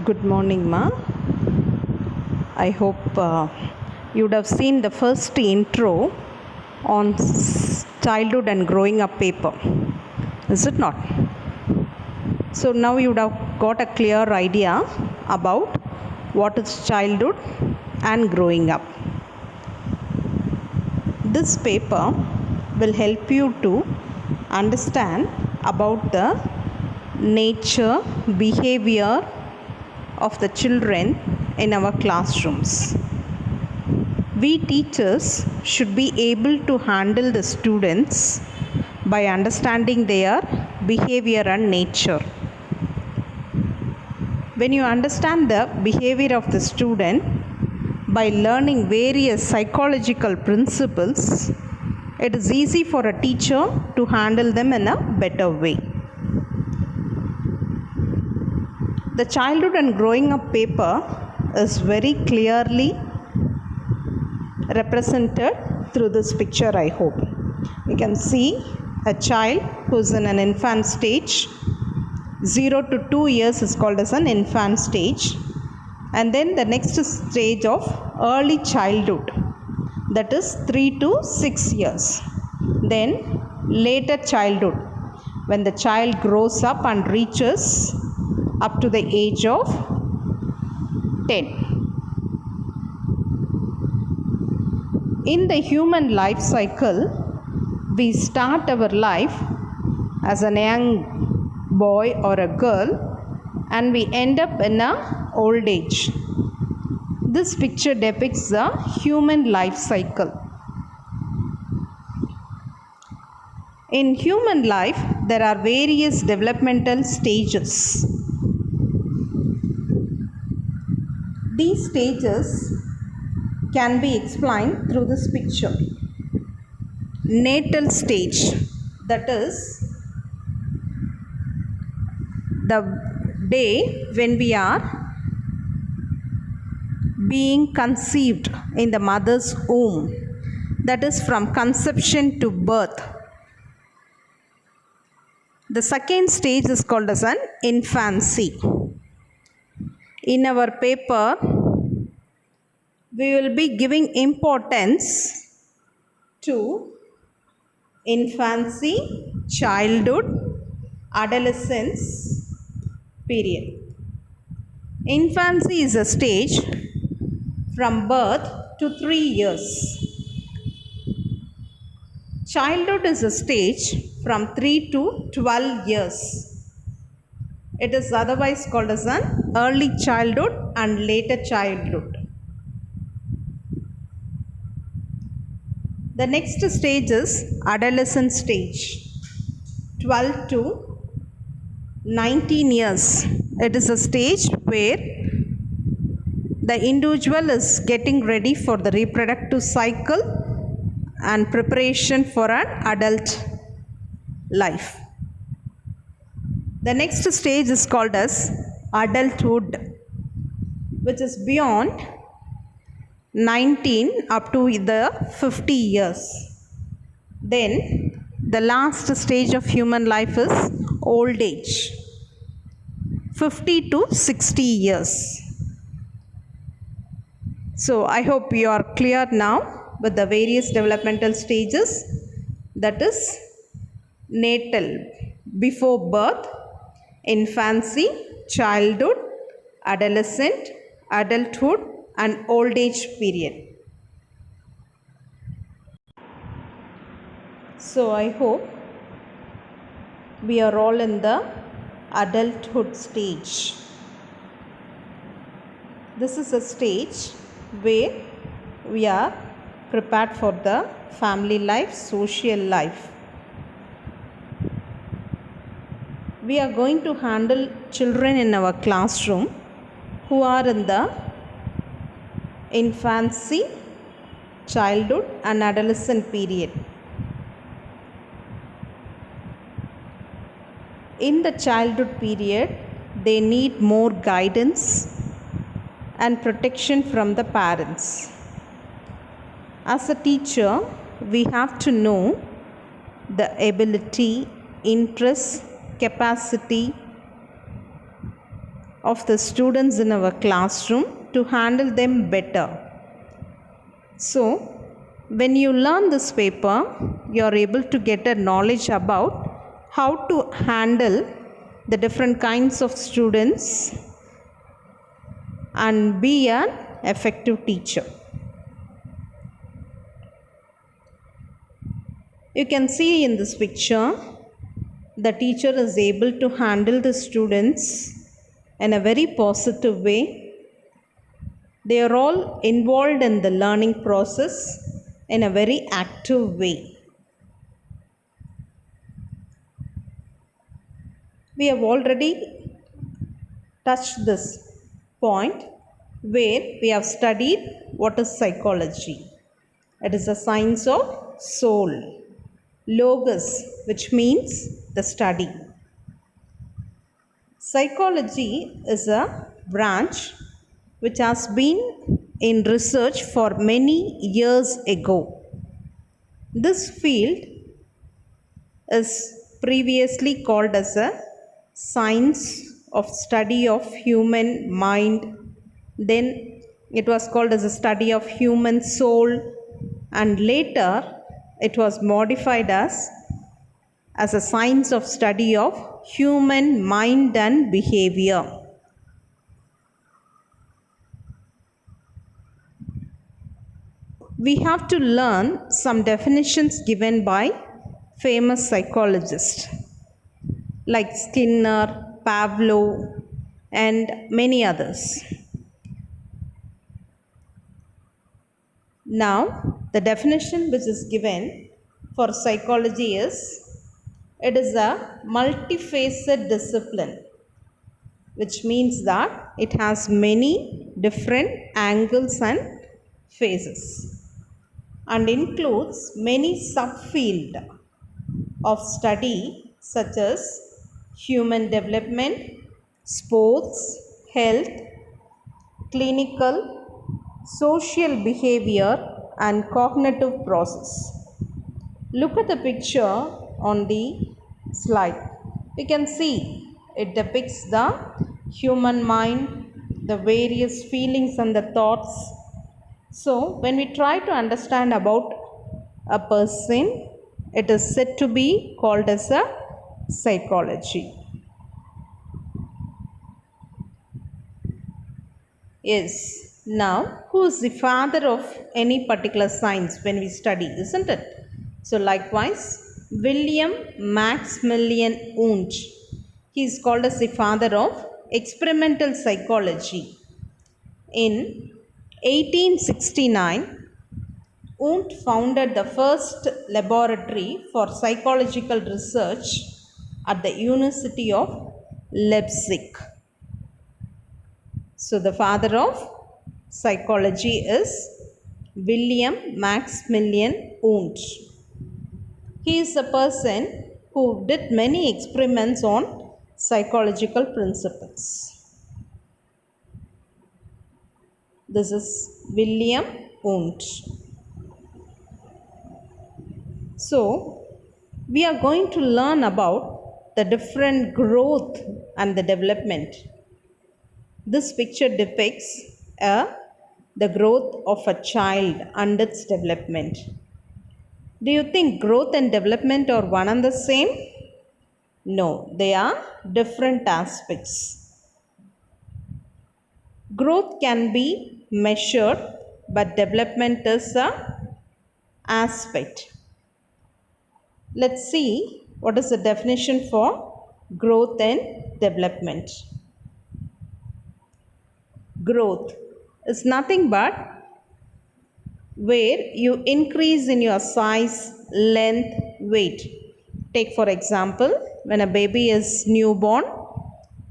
Good morning, Ma. I hope you would have seen the first intro on childhood and growing up paper. Is it not? So now you would have got a clear idea about what is childhood and growing up. This paper will help you to understand about the nature, behavior of the children in our classrooms. We teachers should be able to handle the students by understanding their behavior and nature. When you understand the behavior of the student by learning various psychological principles, it is easy for a teacher to handle them in a better way. The childhood and growing up paper is very clearly represented through this picture, I hope. You can see a child who is in an infant stage. 0 to 2 years is called as an infant stage. And then the next stage of early childhood, that is 3 to 6 years. Then later childhood, when the child grows up and reaches up to the age of 10. In the human life cycle, we start our life as a young boy or a girl and we end up in a old age. This picture depicts the human life cycle. In human life, there are various developmental stages. These stages can be explained through this picture. Natal stage, that is the day when we are being conceived in the mother's womb, that is from conception to birth. The second stage is called as an infancy. In our paper, we will be giving importance to infancy, childhood, adolescence period. Infancy is a stage from birth to 3 years. Childhood is a stage from 3 to 12 years. It is otherwise called as an early childhood and later childhood. The next stage is adolescent stage, 12 to 19 years. It is a stage where the individual is getting ready for the reproductive cycle and preparation for an adult life. The next stage is called as adulthood, which is beyond 19 up to the 50 years. Then the last stage of human life is old age, 50 to 60 years. So I hope you are clear now with the various developmental stages, that is natal, before birth, infancy, childhood, adolescent, adulthood and old age period. So I hope we are all in the adulthood stage. This is a stage where we are prepared for the family life, social life. We are going to handle children in our classroom who are in the infancy, childhood and adolescent period. In the childhood period, they need more guidance and protection from the parents. As a teacher, we have to know the ability, interest, capacity of the students in our classroom to handle them better. So, when you learn this paper, you are able to get a knowledge about how to handle the different kinds of students and be an effective teacher. You can see in this picture, the teacher is able to handle the students in a very positive way. They are all involved in the learning process in a very active way. We have already touched this point where we have studied what is psychology. It is a science of soul. Logos, which means the study. Psychology is a branch which has been in research for many years ago. This field is previously called as a science of study of human mind. Then it was called as a study of human soul, and later it was modified as a science of study of human mind and behavior. We have to learn some definitions given by famous psychologists like Skinner, Pavlov, and many others. Now, the definition which is given for psychology is, it is a multifaceted discipline, which means that it has many different angles and phases and includes many subfields of study such as human development, sports, health, clinical, social behavior, and cognitive process. Look at the picture on the slide. You can see it depicts the human mind, the various feelings and the thoughts. So, when we try to understand about a person, it is said to be called as a psychology. Yes. Now, who is the father of any particular science when we study, isn't it? So, likewise, William Maximilian Wundt. He is called as the father of experimental psychology. In 1869, Wundt founded the first laboratory for psychological research at the University of Leipzig. So, the father of psychology is William Maximilian Wundt. He is a person who did many experiments on psychological principles. This is William Wundt. So, we are going to learn about the different growth and the development. This picture depicts the growth of a child and its development. Do you think growth and development are one and the same? No, they are different aspects. Growth can be measured, but development is an aspect. Let's see what is the definition for growth and development. Growth is nothing but where you increase in your size, length, weight. Take for example, when a baby is newborn,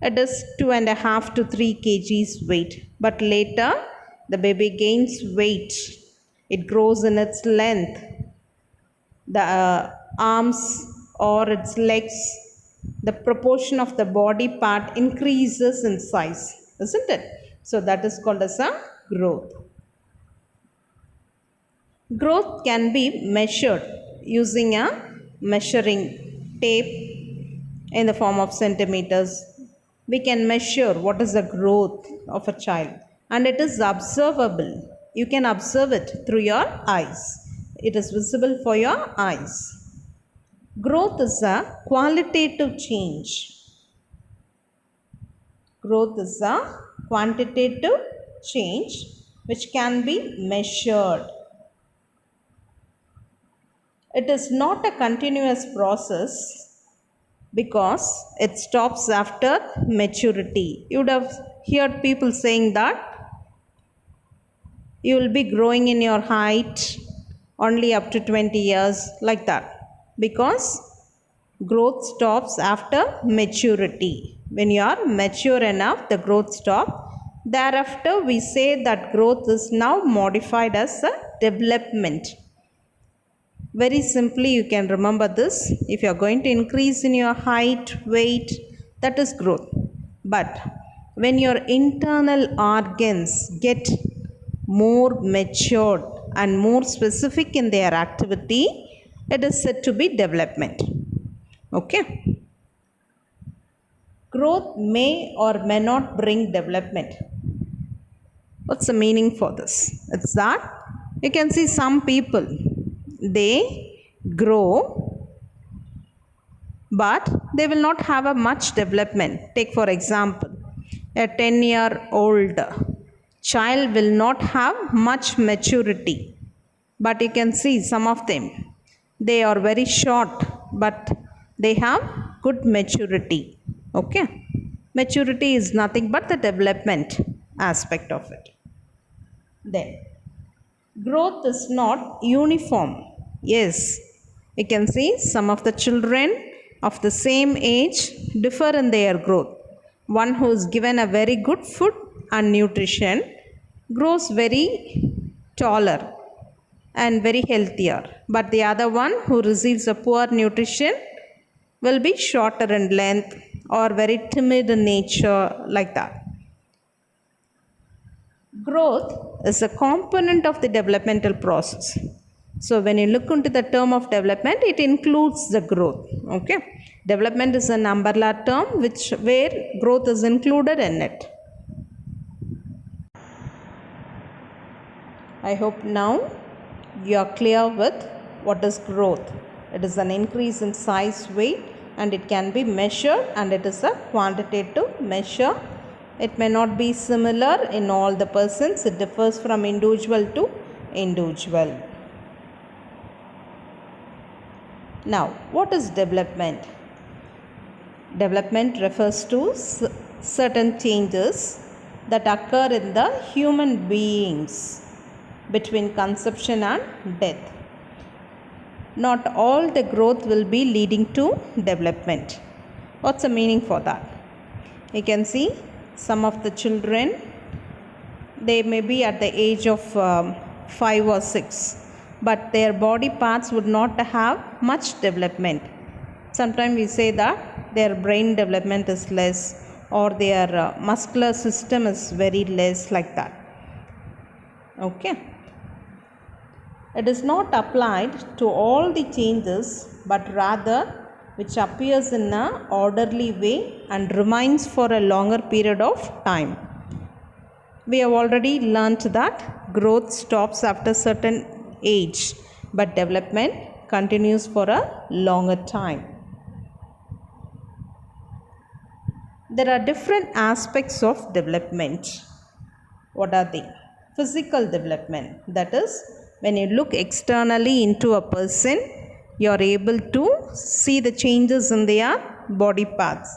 it is 2.5 to 3 kgs weight. But later, the baby gains weight. It grows in its length. The arms or its legs, the proportion of the body part increases in size, isn't it? So that is called as a growth. Growth can be measured using a measuring tape in the form of centimeters, we can measure what is the growth of a child, and it is observable. You can observe it through your eyes. It is visible for your eyes. Growth is a qualitative change. Growth is a quantitative change which can be measured. It is not a continuous process because it stops after maturity. You would have heard people saying that you will be growing in your height only up to 20 years, like that, because growth stops after maturity. When you are mature enough, the growth stops. Thereafter, we say that growth is now modified as a development. Very simply, you can remember this. If you are going to increase in your height, weight, that is growth. But when your internal organs get more matured and more specific in their activity, it is said to be development. Okay. Growth may or may not bring development. What's the meaning for this? It's that you can see some people, they grow, but they will not have a much development. Take for example, a 10-year-old child will not have much maturity, but you can see some of them, they are very short, but they have good maturity. Okay, maturity is nothing but the development aspect of it. Then growth is not uniform. Yes, you can see some of the children of the same age differ in their growth. One who is given a very good food and nutrition grows very taller and very healthier, but the other one who receives a poor nutrition will be shorter in length or very timid in nature, like that. Growth is a component of the developmental process. So when you look into the term of development, it includes the growth. Okay, development is an umbrella term where growth is included in it. I hope now you are clear with what is growth. It is an increase in size, weight, and it can be measured, and it is a quantitative measure. It may not be similar in all the persons. It differs from individual to individual. Now, what is development? Development refers to certain changes that occur in the human beings between conception and death. Not all the growth will be leading to development. What's the meaning for that? You can see some of the children, they may be at the age of 5 or 6, but their body parts would not have much development. Sometimes we say that their brain development is less, or their muscular system is very less, like that. Okay. It is not applied to all the changes, but rather which appears in an orderly way and remains for a longer period of time. We have already learnt that growth stops after certain age, but development continues for a longer time. There are different aspects of development. What are they? Physical development, that is, when you look externally into a person, you are able to see the changes in their body parts.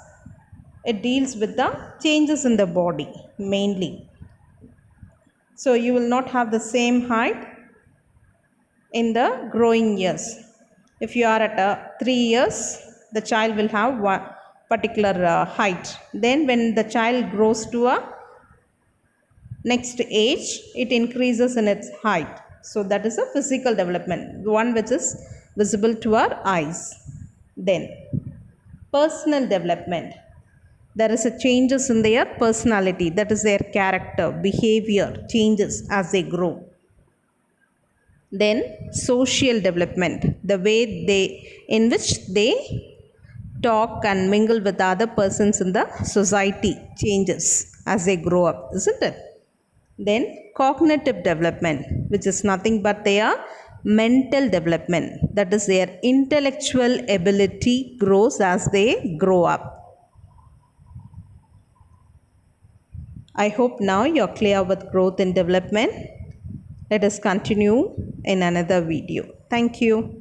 It deals with the changes in the body mainly. So you will not have the same height in the growing years. If you are at 3 years, the child will have one particular height. Then when the child grows to a next age, it increases in its height. So that is a physical development, one which is visible to our eyes. Then personal development, there is a changes in their personality, that is their character, behavior changes as they grow. Then social development, the way in which they talk and mingle with other persons in the society changes as they grow up, isn't it? Then cognitive development, which is nothing but their mental development, that is their intellectual ability grows as they grow up. I hope now you're clear with growth and development. Let us continue in another video. Thank you.